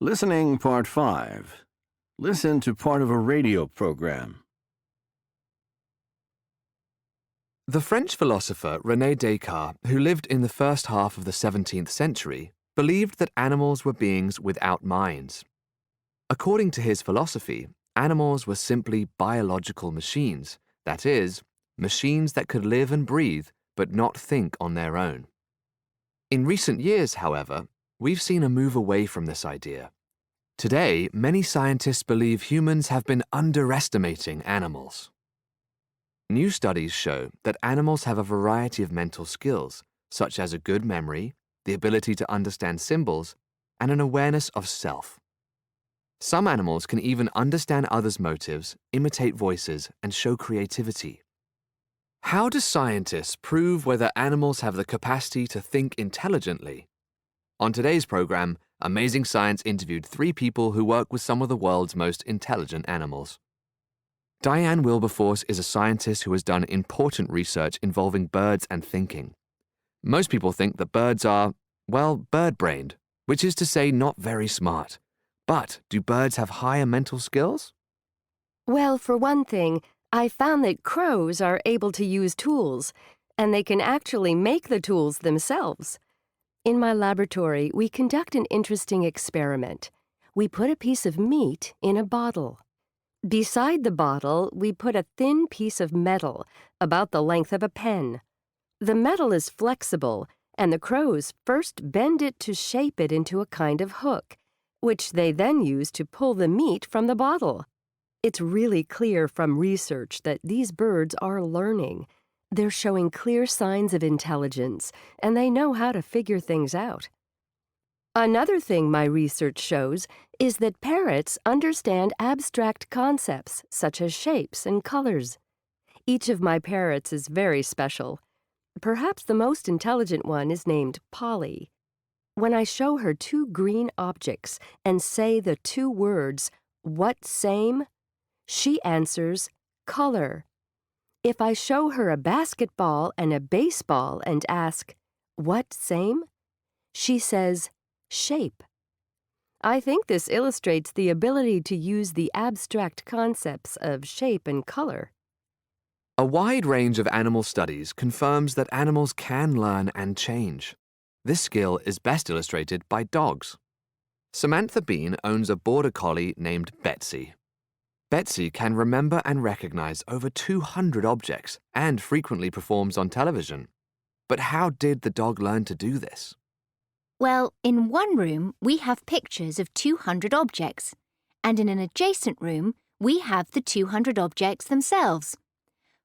Listening Part 5. Listen to part of a radio program. The French philosopher René Descartes, who lived in the first half of the 17th century, believed that animals were beings without minds. According to his philosophy, animals were simply biological machines, that is, machines that could live and breathe but not think on their own. In recent years, however, we've seen a move away from this idea. Today, many scientists believe humans have been underestimating animals. New studies show that animals have a variety of mental skills, such as a good memory, the ability to understand symbols, and an awareness of self. Some animals can even understand others' motives, imitate voices, and show creativity. How do scientists prove whether animals have the capacity to think intelligently? On today's program, Amazing Science interviewed 3 people who work with some of the world's most intelligent animals. Diane Wilberforce is a scientist who has done important research involving birds and thinking. Most people think that birds are, well, bird-brained, which is to say not very smart. But do birds have higher mental skills? Well, for one thing, I found that crows are able to use tools, and they can actually make the tools themselves. In my laboratory, we conduct an interesting experiment. We put a piece of meat in a bottle. Beside the bottle, we put a thin piece of metal, about the length of a pen. The metal is flexible, and the crows first bend it to shape it into a kind of hook, which they then use to pull the meat from the bottle. It's really clear from research that these birds are learning. They're showing clear signs of intelligence, and they know how to figure things out. Another thing my research shows is that parrots understand abstract concepts such as shapes and colors. Each of my parrots is very special. Perhaps the most intelligent one is named Polly. When I show her 2 green objects and say the 2 words, "What same?" she answers, "Color." If I show her a basketball and a baseball and ask, "What same?" she says, "Shape." I think this illustrates the ability to use the abstract concepts of shape and color. A wide range of animal studies confirms that animals can learn and change. This skill is best illustrated by dogs. Samantha Bean owns a border collie named Betsy. Betsy can remember and recognize over 200 objects and frequently performs on television. But how did the dog learn to do this? Well, in one room, we have pictures of 200 objects, and in an adjacent room, we have the 200 objects themselves.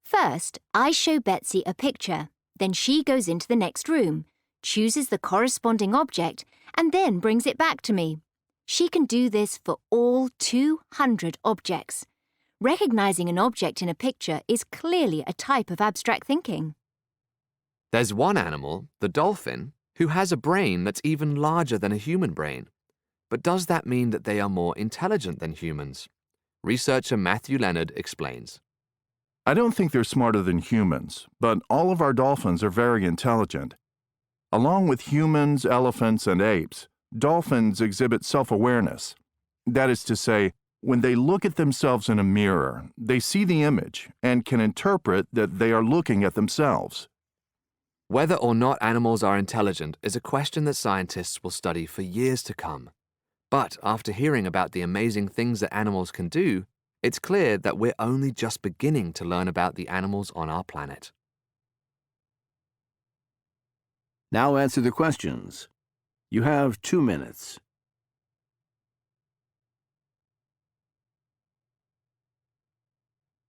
First, I show Betsy a picture, then she goes into the next room, chooses the corresponding object, and then brings it back to me. She can do this for all 200 objects. Recognizing an object in a picture is clearly a type of abstract thinking. There's one animal, the dolphin, who has a brain that's even larger than a human brain. But does that mean that they are more intelligent than humans? Researcher Matthew Leonard explains. I don't think they're smarter than humans, but all of our dolphins are very intelligent. Along with humans, elephants, and apes, dolphins exhibit self-awareness. That is to say, when they look at themselves in a mirror, they see the image and can interpret that they are looking at themselves. Whether or not animals are intelligent is a question that scientists will study for years to come. But after hearing about the amazing things that animals can do, it's clear that we're only just beginning to learn about the animals on our planet. Now answer the questions. You have 2 minutes.